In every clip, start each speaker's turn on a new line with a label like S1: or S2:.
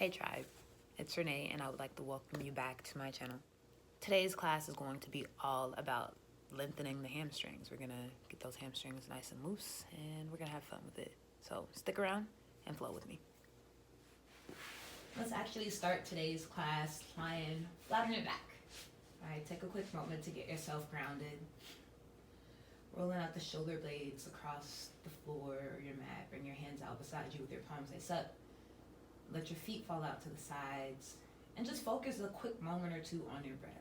S1: Hey tribe, it's Renee and I would like to welcome you back to my channel. Today's class is going to be all about lengthening the hamstrings. We're gonna get those hamstrings nice and loose and we're gonna have fun with it. So stick around and flow with me. Let's actually start today's class lying flat on your back. All right, take a quick moment to get yourself grounded. Rolling out the shoulder blades across the floor or your mat. Bring your hands out beside you with your palms face up. Let your feet fall out to the sides and just focus a quick moment or two on your breath,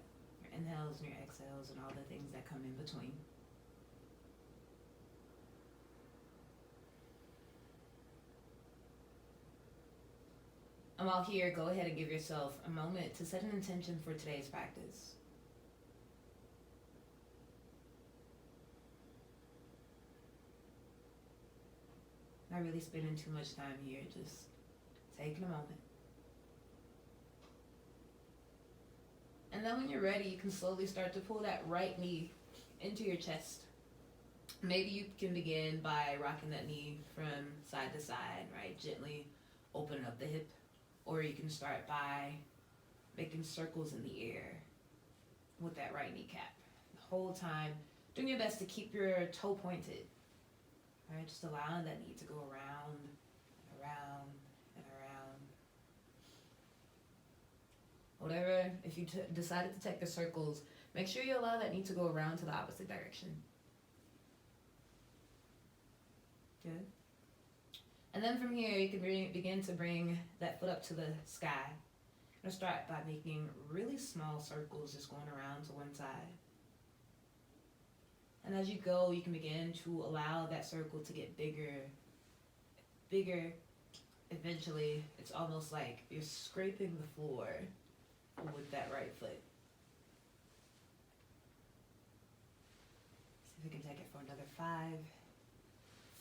S1: your inhales and your exhales and all the things that come in between. And while here, go ahead and give yourself a moment to set an intention for today's practice. Not really spending too much time here, just taking a moment. And then when you're ready, you can slowly start to pull that right knee into your chest. Maybe you can begin by rocking that knee from side to side, right? Gently opening up the hip. Or you can start by making circles in the air with that right kneecap. The whole time, doing your best to keep your toe pointed. All right, just allowing that knee to go around and around and around. Whatever, if you decided to take the circles, make sure you allow that knee to go around to the opposite direction. Good. And then from here, you can begin to bring that foot up to the sky. I'm going to start by making really small circles, just going around to one side. And as you go, you can begin to allow that circle to get bigger. Eventually, it's almost like you're scraping the floor with that right foot. See if we can take it for another 5,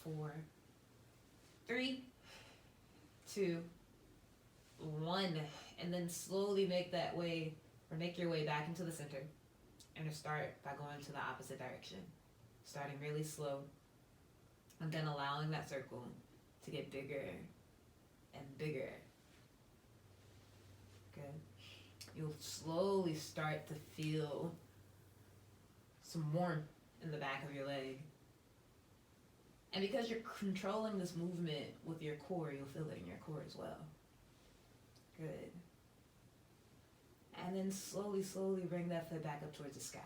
S1: 4, 3, 2, 1, and then slowly make your way back into the center. And start by going to the opposite direction, starting really slow, and then allowing that circle to get bigger and bigger. Good. You'll slowly start to feel some warmth in the back of your leg. And because you're controlling this movement with your core, you'll feel it in your core as well. Good. And then slowly bring that foot back up towards the sky.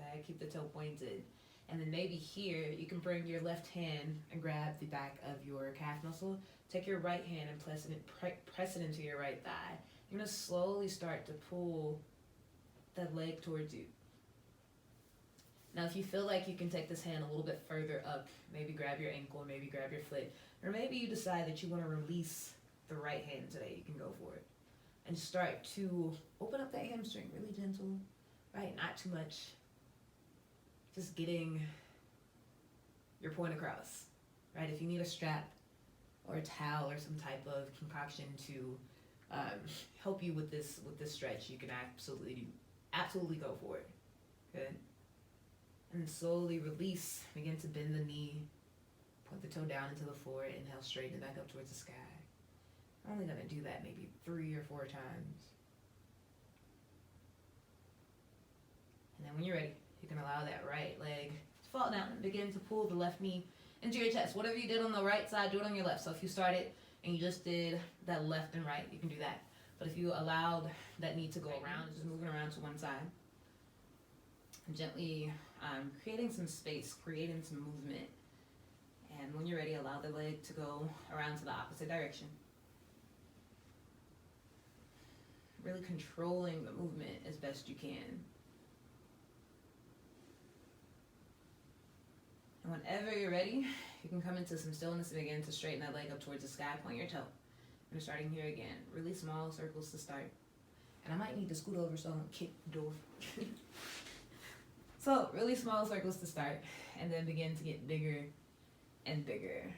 S1: Okay, keep the toe pointed. And then maybe here, you can bring your left hand and grab the back of your calf muscle. Take your right hand and press it into your right thigh. You're gonna slowly start to pull that leg towards you. Now, if you feel like you can take this hand a little bit further up, maybe grab your ankle, maybe grab your foot, or maybe you decide that you wanna release the right hand today, you can go for it. And start to open up that hamstring, really gentle, right? Not too much. Just getting your point across, right? If you need a strap or a towel or some type of concoction to help you with this stretch, you can absolutely go for it. Good. And then slowly release, begin to bend the knee, point the toe down into the floor, inhale, straighten it back up towards the sky. I'm only going to do that maybe 3 or 4 times. And then when you're ready, you can allow that right leg to fall down and begin to pull the left knee into your chest. Whatever you did on the right side, do it on your left. So if you started and you just did that left and right, you can do that. But if you allowed that knee to go around, just moving around to one side, and gently creating some space, creating some movement. And when you're ready, allow the leg to go around to the opposite direction. Really controlling the movement as best you can. And whenever you're ready, you can come into some stillness and begin to straighten that leg up towards the sky, point your toe. And starting here again, really small circles to start. And I might need to scoot over so I don't kick the door. So really small circles to start, and then begin to get bigger and bigger.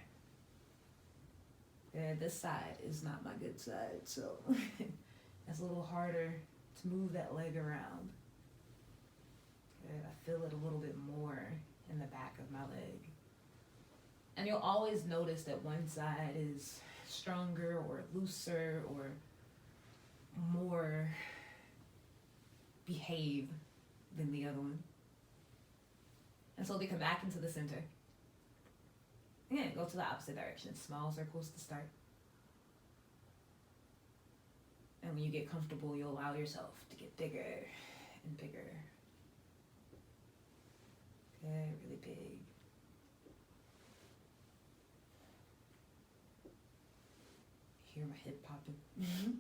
S1: And this side is not my good side, so it's a little harder to move that leg around. Good. I feel it a little bit more in the back of my leg. And you'll always notice that one side is stronger or looser or more behave than the other one. And slowly come back into the center. Again, go to the opposite direction. Small circles to start. And when you get comfortable, you'll allow yourself to get bigger and bigger. Okay, really big. Hear my hip popping. Mm-hmm.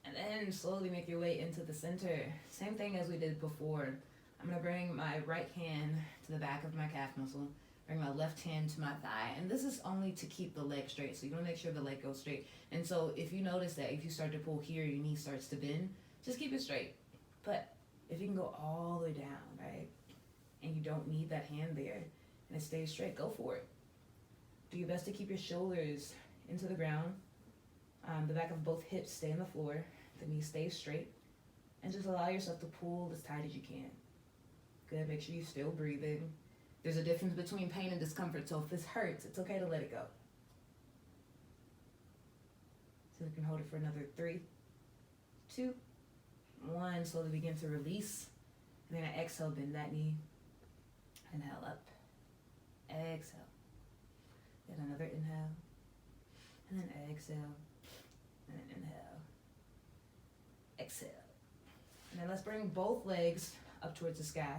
S1: And then slowly make your way into the center. Same thing as we did before. I'm gonna bring my right hand to the back of my calf muscle, bring my left hand to my thigh, and this is only to keep the leg straight, so you wanna make sure the leg goes straight. And so if you notice that if you start to pull here, your knee starts to bend, just keep it straight. But if you can go all the way down, right, and you don't need that hand there, and it stays straight, go for it. Do your best to keep your shoulders into the ground. The back of both hips stay on the floor, the knee stays straight, and just allow yourself to pull as tight as you can. Good, make sure you're still breathing. There's a difference between pain and discomfort, so if this hurts, it's okay to let it go. So you can hold it for another 3, 2, 1. Slowly begin to release. And then I exhale, bend that knee. Inhale up. Exhale. Then another inhale. And then exhale. And then inhale. Exhale. And then let's bring both legs up towards the sky.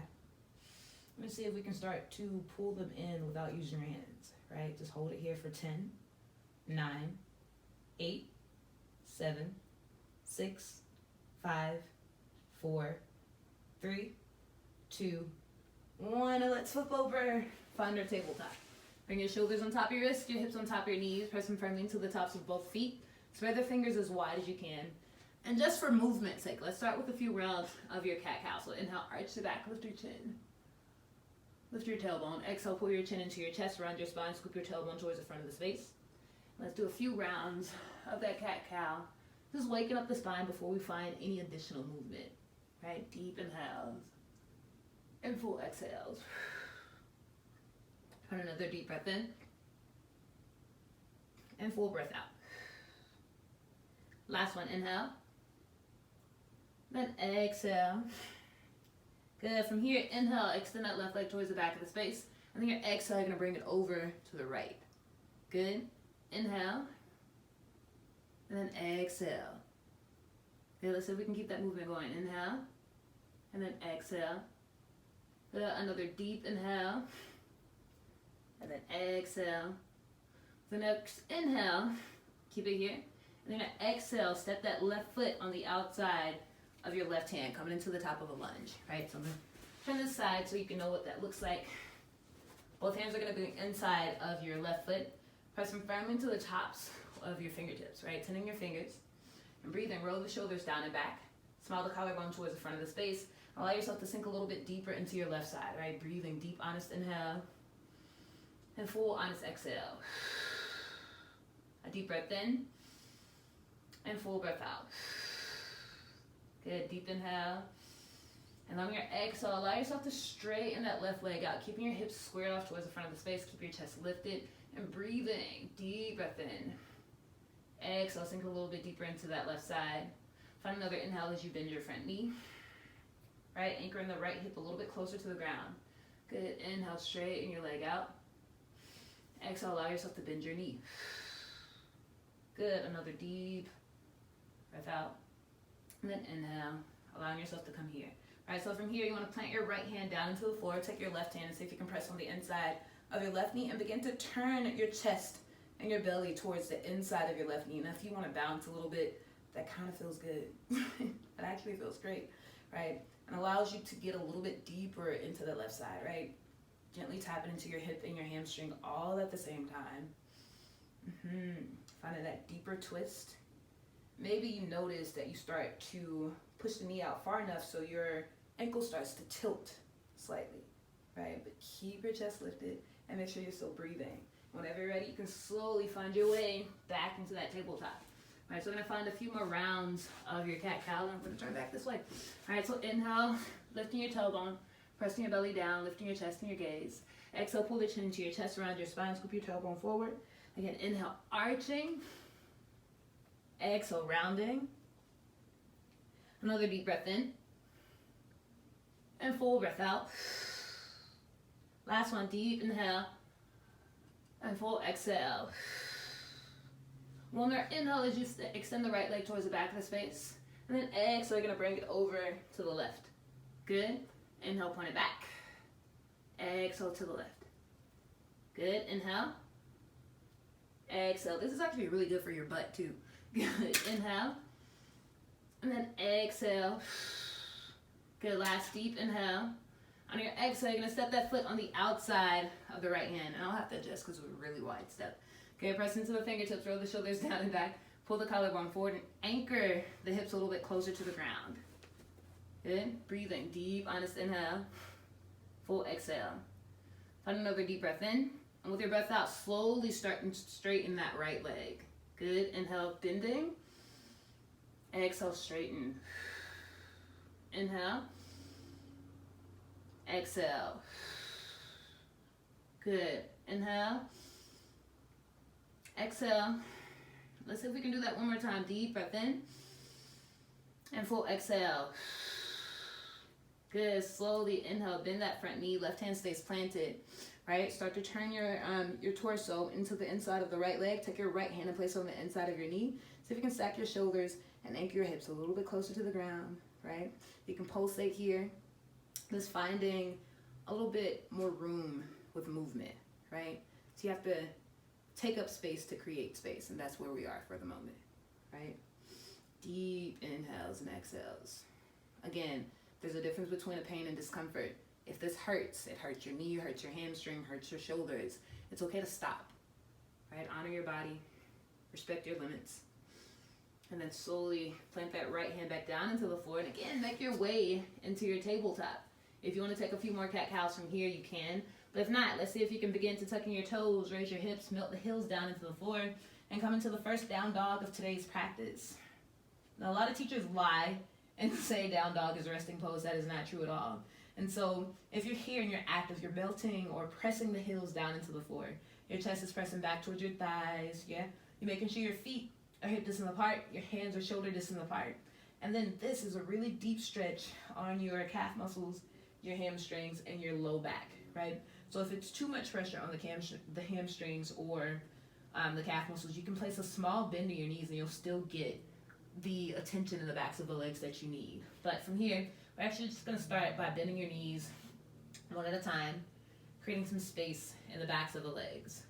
S1: Let me see if we can start to pull them in without using your hands, right? Just hold it here for 10, 9, 8, 7, 6, 5, 4, 3, 2, 1. And let's flip over. Find our tabletop. Bring your shoulders on top of your wrists, your hips on top of your knees. Press them firmly into the tops of both feet. Spread the fingers as wide as you can. And just for movement's sake, let's start with a few rounds of your cat-cow. So inhale, arch the back, lift your chin. Lift your tailbone. Exhale, pull your chin into your chest, round your spine, scoop your tailbone towards the front of the space. Let's do a few rounds of that cat-cow. Just waking up the spine before we find any additional movement, right? Deep inhales and full exhales. And another deep breath in and full breath out. Last one, inhale. Then exhale. Good. From here, inhale, extend that left leg towards the back of the space. And then your exhale, you're going to bring it over to the right. Good. Inhale. And then exhale. Good. Let's see if we can keep that movement going. Inhale. And then exhale. Good. Another deep inhale. And then exhale. The next inhale, keep it here. And then exhale, step that left foot on the outside of your left hand, coming into the top of a lunge, right? So I'm going to turn this side so you can know what that looks like. Both hands are going to be inside of your left foot. Press them firmly into the tops of your fingertips, right? Tending your fingers. And breathe and roll the shoulders down and back. Smile the collarbone towards the front of the space. Allow yourself to sink a little bit deeper into your left side, right? Breathing deep, honest inhale. And full, honest exhale. A deep breath in. And full breath out. Good, deep inhale. And on your exhale, allow yourself to straighten that left leg out, keeping your hips squared off towards the front of the space. Keep your chest lifted and breathing. Deep breath in. Exhale, sink a little bit deeper into that left side. Find another inhale as you bend your front knee. Right, anchoring the right hip a little bit closer to the ground. Good, inhale, straighten your leg out. Exhale, allow yourself to bend your knee. Good, another deep breath out. And then inhale, allowing yourself to come here. All right, so from here, you want to plant your right hand down into the floor. Take your left hand and see if you can press on the inside of your left knee and begin to turn your chest and your belly towards the inside of your left knee. Now, if you want to bounce a little bit, that kind of feels good. It actually feels great, right? And allows you to get a little bit deeper into the left side, right? Gently tap it into your hip and your hamstring all at the same time. Finding that deeper twist. Maybe you notice that you start to push the knee out far enough so your ankle starts to tilt slightly, right? But keep your chest lifted and make sure you're still breathing. Whenever you're ready, you can slowly find your way back into that tabletop. All right, so we're gonna find a few more rounds of your cat-cow, and I'm gonna turn back this way. All right, so inhale, lifting your tailbone, pressing your belly down, lifting your chest and your gaze. Exhale, pull the chin into your chest, around your spine, scoop your tailbone forward. Again, inhale, arching. Exhale, rounding. Another deep breath in. And full breath out. Last one, deep inhale. And full exhale. One more inhale as you extend the right leg towards the back of the space. And then exhale, you're going to bring it over to the left. Good. Inhale, point it back. Exhale to the left. Good. Inhale. Exhale. This is actually really good for your butt too. Good. Inhale. And then exhale. Good. Last deep inhale. On your exhale, you're going to step that foot on the outside of the right hand. And I'll have to adjust because it's a really wide step. Okay, press into the fingertips, roll the shoulders down and back. Pull the collarbone forward and anchor the hips a little bit closer to the ground. Good. Breathing. Deep, honest inhale. Full exhale. Find another deep breath in. And with your breath out, slowly start to straighten that right leg. Good. Inhale, bending. Exhale, straighten. Inhale. Exhale. Good. Inhale. Exhale. Let's see if we can do that one more time. Deep breath in. And full exhale. Good. Slowly inhale. Bend that front knee. Left hand stays planted. Right? Start to turn your torso into the inside of the right leg. Take your right hand and place it on the inside of your knee. See if you can stack your shoulders and anchor your hips a little bit closer to the ground. Right? You can pulsate here. Just finding a little bit more room with movement. Right? So you have to take up space to create space, and that's where we are for the moment, right? Deep inhales and exhales. Again, there's a difference between a pain and discomfort. If this hurts, it hurts your knee, hurts your hamstring, hurts your shoulders, it's okay to stop, right? Honor your body, respect your limits, and then slowly plant that right hand back down into the floor, and again, make your way into your tabletop. If you want to take a few more cat-cows from here, you can. But if not, let's see if you can begin to tuck in your toes, raise your hips, melt the heels down into the floor, and come into the first down dog of today's practice. Now, a lot of teachers lie and say down dog is a resting pose. That is not true at all. And so if you're here and you're active, you're melting or pressing the heels down into the floor. Your chest is pressing back towards your thighs, yeah? You're making sure your feet are hip distance apart, your hands are shoulder distance apart. And then this is a really deep stretch on your calf muscles, your hamstrings, and your low back, right? So if it's too much pressure on the hamstrings or the calf muscles, you can place a small bend in your knees and you'll still get the attention in the backs of the legs that you need. But from here, we're actually just going to start by bending your knees one at a time, creating some space in the backs of the legs.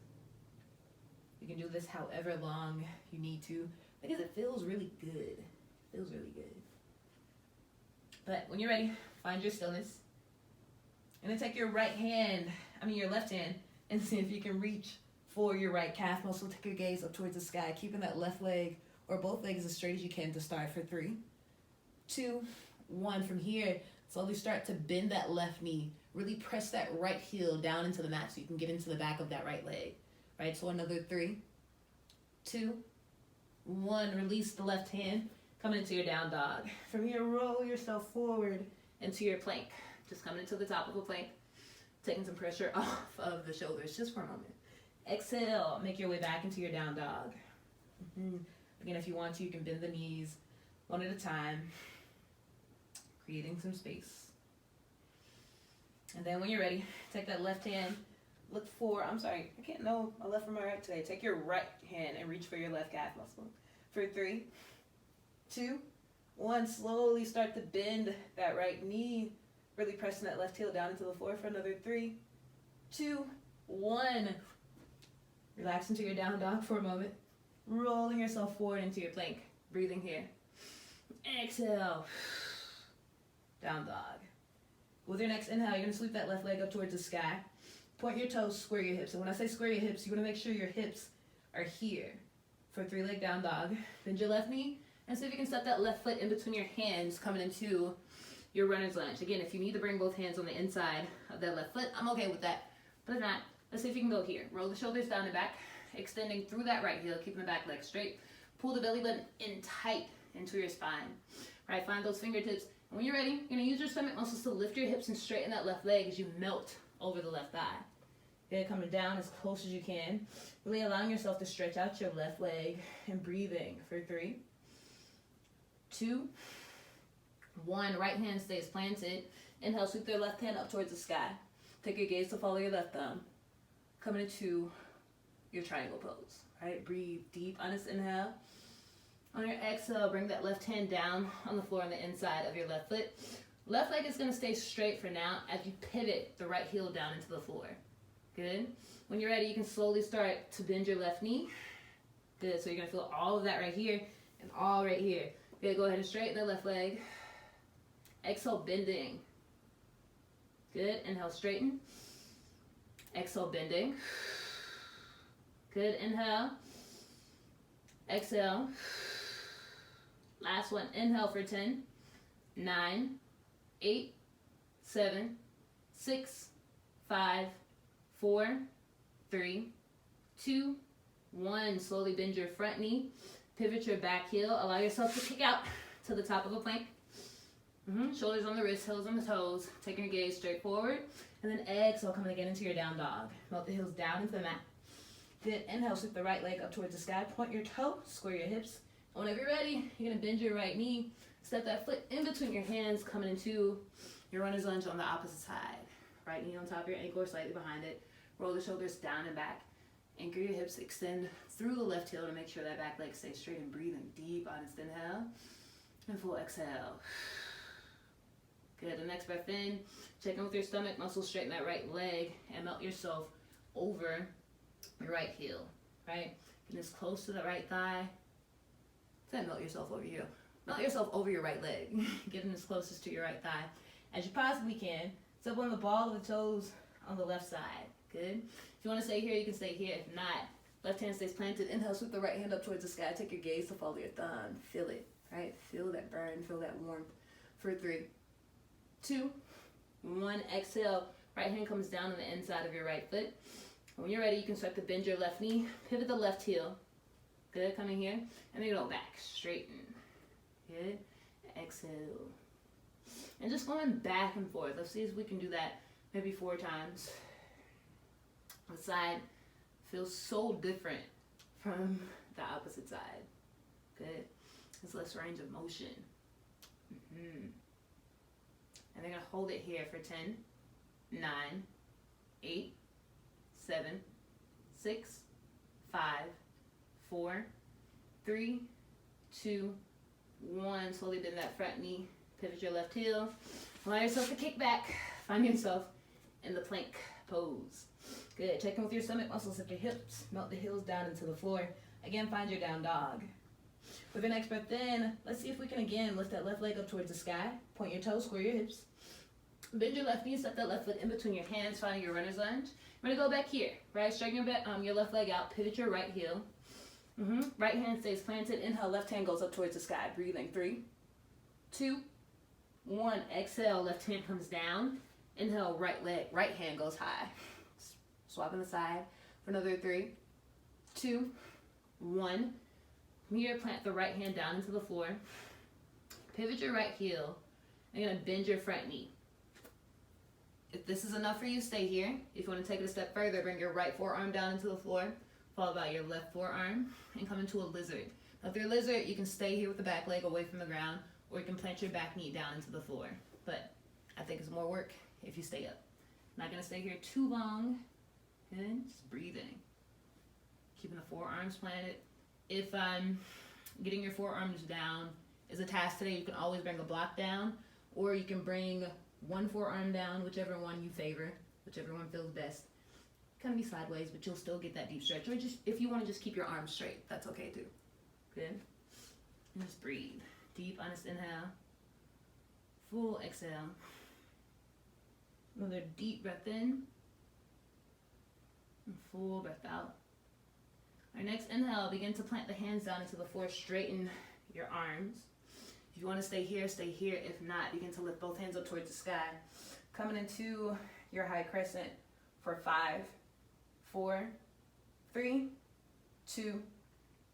S1: You can do this however long you need to because it feels really good. It feels really good. But when you're ready, find your stillness. And then take your your left hand, and see if you can reach for your right calf muscle. Take your gaze up towards the sky, keeping that left leg or both legs as straight as you can to start for 3, 2, 1. From here, slowly start to bend that left knee. Really press that right heel down into the mat so you can get into the back of that right leg. Right, so another 3, 2, 1. Release the left hand, come into your down dog. From here, roll yourself forward into your plank. Just coming into the top of a plank, taking some pressure off of the shoulders just for a moment. Exhale, make your way back into your down dog. Again, if you want to, you can bend the knees one at a time, creating some space. And then when you're ready, take that left hand, look for, I can't know my left from my right today. Take your right hand and reach for your left calf muscle. For 3, 2, 1, slowly start to bend that right knee. Really pressing that left heel down into the floor for another 3, 2, 1. Relax into your down dog for a moment. Rolling yourself forward into your plank. Breathing here. Exhale. Down dog. With your next inhale, you're going to sweep that left leg up towards the sky. Point your toes, square your hips. And when I say square your hips, you want to make sure your hips are here. For 3-leg down dog. Bend your left knee. And see if you can step that left foot in between your hands, coming into your runner's lunge. Again, if you need to bring both hands on the inside of that left foot, I'm okay with that. But if not, let's see if you can go here. Roll the shoulders down and back, extending through that right heel, keeping the back leg straight. Pull the belly button in tight into your spine. All right, find those fingertips. And when you're ready, you're going to use your stomach muscles to lift your hips and straighten that left leg as you melt over the left thigh. Good, coming down as close as you can. Really allowing yourself to stretch out your left leg and breathing for 3, 2, 1. Right hand stays planted. Inhale, sweep your left hand up towards the sky. Take your gaze to follow your left thumb. Coming into your triangle pose. Right, breathe deep, honest inhale. On your exhale, bring that left hand down on the floor on the inside of your left foot. Left leg is gonna stay straight for now as you pivot the right heel down into the floor. Good. When you're ready, you can slowly start to bend your left knee. Good, so you're gonna feel all of that right here and all right here. Good, go ahead and straighten the left leg. Exhale, bending. Good, inhale, straighten. Exhale, bending. Good, inhale. Exhale. Last one, inhale for 10, 9, 8, 7, 6, 5, 4, 3, 2, 1. Slowly bend your front knee. Pivot your back heel. Allow yourself to kick out to the top of a plank. Shoulders on the wrists, heels on the toes. Taking your gaze straight forward. And then exhale, coming again into your down dog. Melt the heels down into the mat. Then inhale, sweep the right leg up towards the sky. Point your toe, square your hips. And whenever you're ready, you're going to bend your right knee. Step that foot in between your hands, coming into your runner's lunge on the opposite side. Right knee on top of your ankle or slightly behind it. Roll the shoulders down and back. Anchor your hips, extend through the left heel to make sure that back leg stays straight and breathing deep. Honest inhale and full exhale. Good, the next breath in. Check in with your stomach muscles, straighten that right leg and melt yourself over your right heel, right? Get as close to the right thigh. Then melt yourself over you. Melt yourself over your right leg. Getting as closest to your right thigh as you possibly can. Step on the ball of the toes on the left side. Good. If you want to stay here, you can stay here. If not, left hand stays planted. Inhale, sweep the right hand up towards the sky. Take your gaze to follow your thumb. Feel it, right? Feel that burn, feel that warmth. For 3, 2, 1. Exhale. Right hand comes down on the inside of your right foot. When you're ready, you can start to bend your left knee. Pivot the left heel. Good, coming here. And then go back, straighten. Good. Exhale. And just going back and forth. Let's see if we can do that maybe 4 times. The side feels so different from the opposite side. Good. There's less range of motion. And they're going to hold it here for 10, 9, 8, 7, 6, 5, 4, 3, 2, 1. Slowly bend that front knee. Pivot your left heel. Allow yourself to kick back. Find yourself in the plank pose. Good. Check in with your stomach muscles at your hips. Melt the heels down into the floor. Again, find your down dog. With your next breath in, let's see if we can again lift that left leg up towards the sky. Point your toes, square your hips. Bend your left knee, step that left foot in between your hands, finding your runner's lunge. We're going to go back here, right? Straighten your left leg out, pivot your right heel. Right hand stays planted. Inhale, left hand goes up towards the sky. Breathing. 3, 2, 1. Exhale, left hand comes down. Inhale, right hand goes high. Swapping the side for another 3, 2, 1. From here, plant the right hand down into the floor. Pivot your right heel. You're going to bend your front knee. If this is enough for you, stay here. If you want to take it a step further, bring your right forearm down into the floor, followed by your left forearm, and come into a lizard. Now, if you're a lizard, you can stay here with the back leg away from the ground, or you can plant your back knee down into the floor. But I think it's more work if you stay up. Not going to stay here too long. And just breathing. Keeping the forearms planted. If getting your forearms down is a task today, you can always bring a block down, or you can bring one forearm down, whichever one you favor, whichever one feels best. Kind of be sideways, but you'll still get that deep stretch. Or just if you want to just keep your arms straight, that's okay too. Good. And just breathe. Deep, honest inhale. Full exhale. Another deep breath in. And full breath out. Our next inhale, begin to plant the hands down into the floor. Straighten your arms. If you want to stay here, stay here. If not, begin to lift both hands up towards the sky. Coming into your high crescent for 5, 4, 3, 2,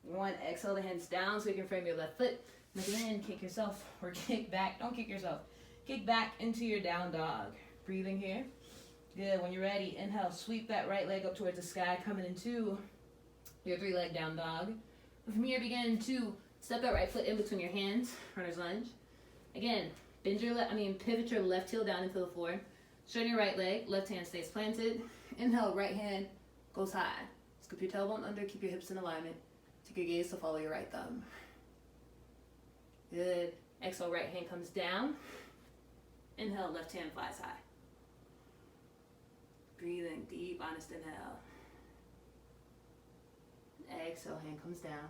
S1: 1. Exhale the hands down so you can frame your left foot. Look in, kick yourself, or kick back. Don't kick yourself. Kick back into your down dog. Breathing here. Good. When you're ready, inhale, sweep that right leg up towards the sky, coming into your 3-leg down dog. And from here, begin to step that right foot in between your hands, runner's lunge. Again, pivot your left heel down into the floor. Straighten your right leg, left hand stays planted. Inhale, right hand goes high. Scoop your tailbone under, keep your hips in alignment. Take your gaze to follow your right thumb. Good. Exhale, right hand comes down. Inhale, left hand flies high. Breathing deep, honest inhale. Exhale, hand comes down.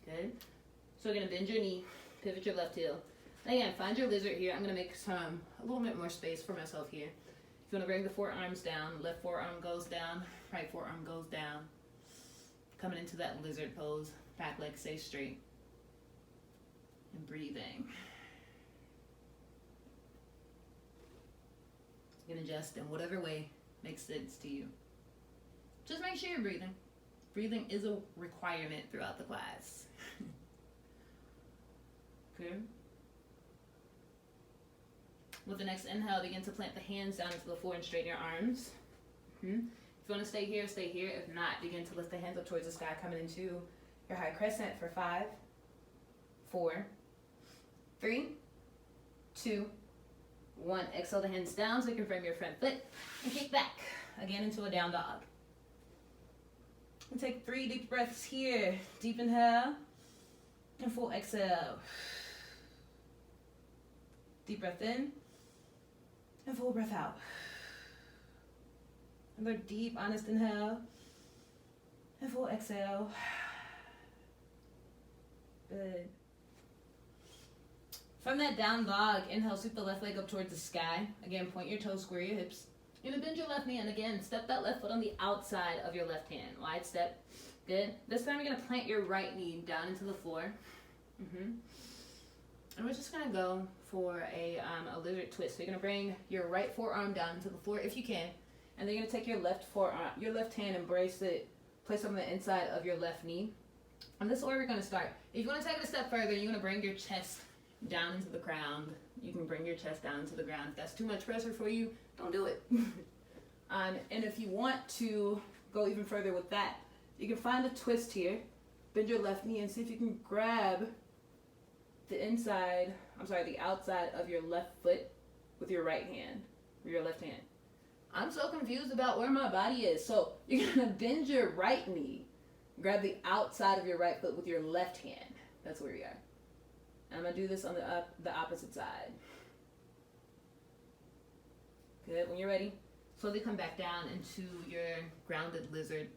S1: Good. So we're going to bend your knee, pivot your left heel. Again, find your lizard here. I'm going to make a little bit more space for myself here. If you want to bring the forearms down, left forearm goes down, right forearm goes down. Coming into that lizard pose, back leg stays straight. And breathing. You can adjust in whatever way makes sense to you. Just make sure you're breathing. Breathing is a requirement throughout the class. Okay. With the next inhale, begin to plant the hands down into the floor and straighten your arms. If you want to stay here, stay here. If not, begin to lift the hands up towards the sky, coming into your high crescent for 5, 4, 3, 2, 1. Exhale the hands down so you can frame your front foot and kick back again into a down dog. And take 3 deep breaths here. Deep inhale and full exhale. Deep breath in and full breath out. Another deep, honest inhale and full exhale. Good. From that down dog, inhale, sweep the left leg up towards the sky. Again, point your toes, square your hips. You're gonna bend your left knee, and again, step that left foot on the outside of your left hand. Wide step. Good. This time you're gonna plant your right knee down into the floor. And we're just gonna go for a lizard twist. So you're gonna bring your right forearm down into the floor if you can, and then you're gonna take your left hand, embrace it, place it on the inside of your left knee. And this is where we're gonna start. If you wanna take it a step further, you're gonna bring your chest down into the ground. You can bring your chest down into the ground. If that's too much pressure for you, don't do it. And if you want to go even further with that, you can find a twist here, bend your left knee, and see if you can grab the outside of your left foot with your right hand, or your left hand. I'm so confused about where my body is. So you're gonna bend your right knee, grab the outside of your right foot with your left hand. That's where we are. And I'm gonna do this on the opposite side. Good. When you're ready, slowly come back down into your grounded lizard,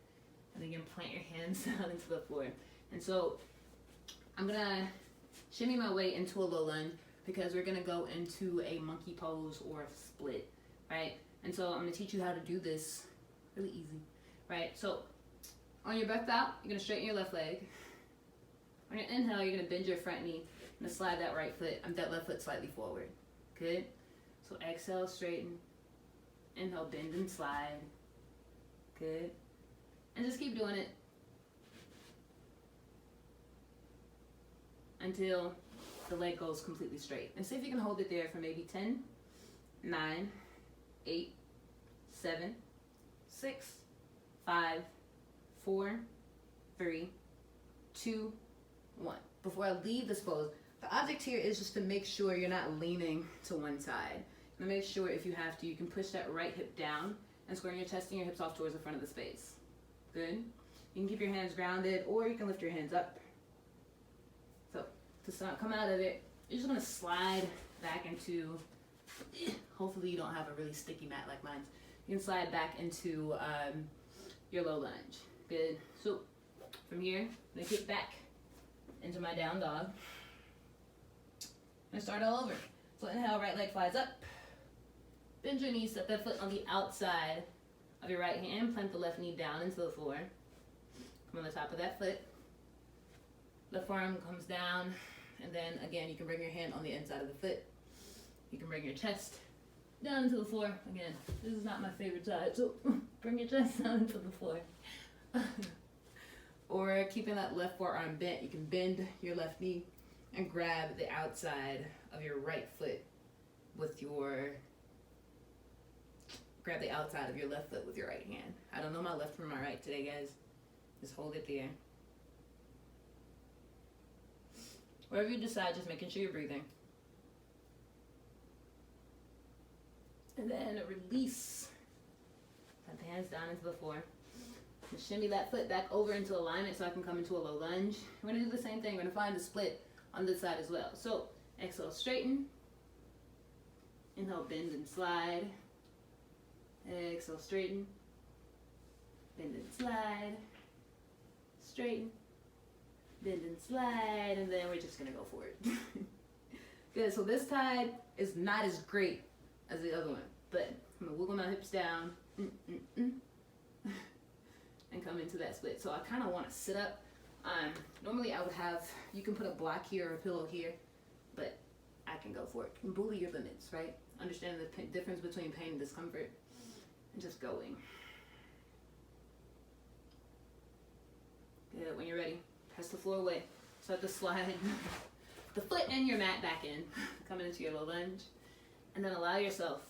S1: and then you're gonna plant your hands down into the floor. And so I'm gonna shimmy my way into a low lunge because we're gonna go into a monkey pose or a split, right? And so I'm gonna teach you how to do this really easy, right? So on your breath out, you're gonna straighten your left leg. On your inhale, you're gonna bend your front knee and slide that left foot slightly forward. Good. So exhale, straighten. Inhale, bend and slide. Good. And just keep doing it until the leg goes completely straight. And see if you can hold it there for maybe 10, 9, 8, 7, 6, 5, 4, 3, 2, 1. Before I leave this pose, the object here is just to make sure you're not leaning to one side. And make sure if you have to, you can push that right hip down and square your chest and your hips off towards the front of the space. Good. You can keep your hands grounded, or you can lift your hands up. So to come out of it, you're just gonna slide back into, hopefully you don't have a really sticky mat like mine. You can slide back into your low lunge. Good. So from here, I'm gonna kick back into my down dog. I'm gonna start all over. So inhale, right leg flies up. Bend your knees, set that foot on the outside of your right hand. Plant the left knee down into the floor. Come on the top of that foot. Left forearm comes down. And then again, you can bring your hand on the inside of the foot. You can bring your chest down into the floor. Again, this is not my favorite side, so bring your chest down into the floor. Or keeping that left forearm bent, you can bend your left knee and grab the outside of your right foot with your grab the outside of your left foot with your right hand. I don't know my left from my right today, guys. Just hold it there. Wherever you decide, just making sure you're breathing. And then release. Put the hands down into the floor. And shimmy that foot back over into alignment so I can come into a low lunge. We're going to do the same thing. We're going to find the split on this side as well. So exhale, straighten. Inhale, bend and slide. Exhale, straighten. Bend and slide. Straighten. Bend and slide. And then we're just going to go for it. Good. So this side is not as great as the other one. But I'm going to wiggle my hips down. And come into that split. So I kind of want to sit up. Normally I would have, you can put a block here or a pillow here, but I can go for it. And bully your limits, right? Understand the difference between pain and discomfort, and just going. Good. When you're ready, press the floor away. Start to slide the foot and your mat back in, coming into your low lunge, and then allow yourself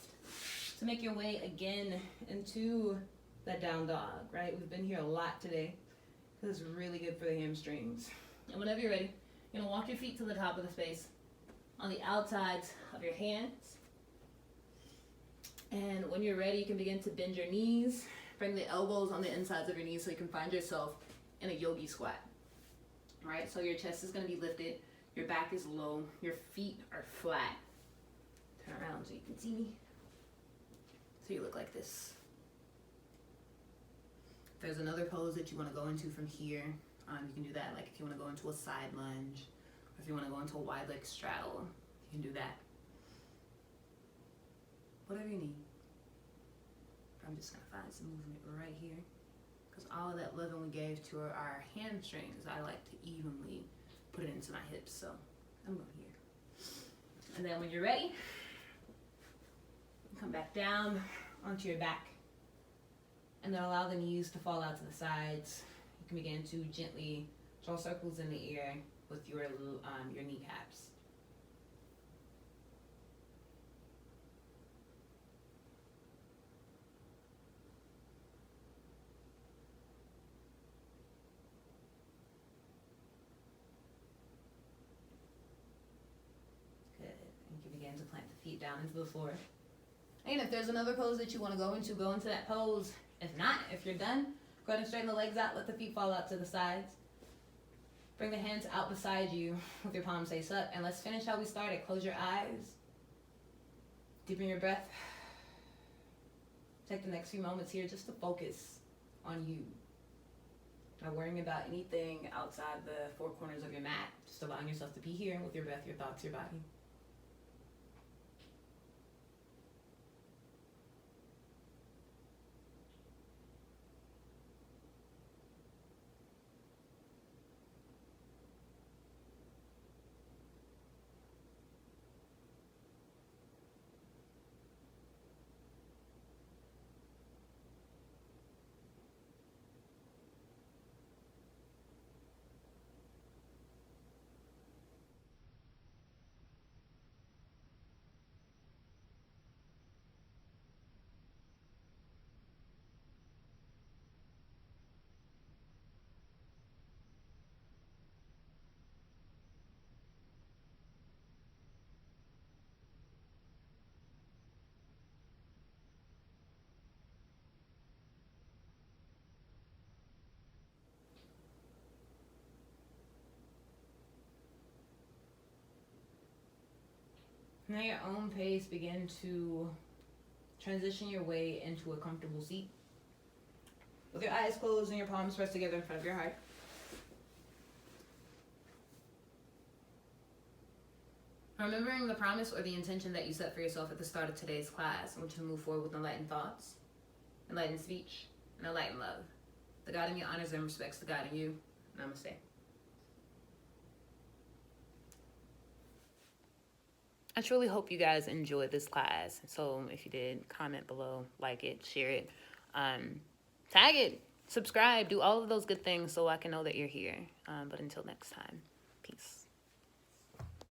S1: to make your way again into that down dog, right? We've been here a lot today because it's really good for the hamstrings. And whenever you're ready, you're gonna walk your feet to the top of the space on the outsides of your hands. And when you're ready, you can begin to bend your knees, bring the elbows on the insides of your knees so you can find yourself in a yogi squat. All right, so your chest is gonna be lifted, your back is low, your feet are flat. Turn around so you can see me. So you look like this. If there's another pose that you want to go into from here, you can do that. Like if you want to go into a side lunge, or if you want to go into a wide leg straddle, you can do that. Whatever you need. I'm just going to find some movement right here. Because all of that loving we gave to our hamstrings, I like to evenly put it into my hips. So I'm going here. And then when you're ready, come back down onto your back. And then allow the knees to fall out to the sides. You can begin to gently draw circles in the air with your kneecaps. Good. And you can begin to plant the feet down into the floor. And if there's another pose that you want to go into that pose. If not, if you're done, go ahead and straighten the legs out, let the feet fall out to the sides. Bring the hands out beside you with your palms face up, and let's finish how we started. Close your eyes, deepen your breath. Take the next few moments here just to focus on you. Not worrying about anything outside the four corners of your mat, just allowing yourself to be here with your breath, your thoughts, your body. Now at your own pace, begin to transition your way into a comfortable seat. With your eyes closed and your palms pressed together in front of your heart. Remembering the promise or the intention that you set for yourself at the start of today's class, I want you to move forward with enlightened thoughts, enlightened speech, and enlightened love. The God in you honors and respects the God in you. Namaste. I truly hope you guys enjoyed this class. So if you did, comment below, like it, share it, tag it, subscribe, do all of those good things so I can know that you're here. But until next time, peace.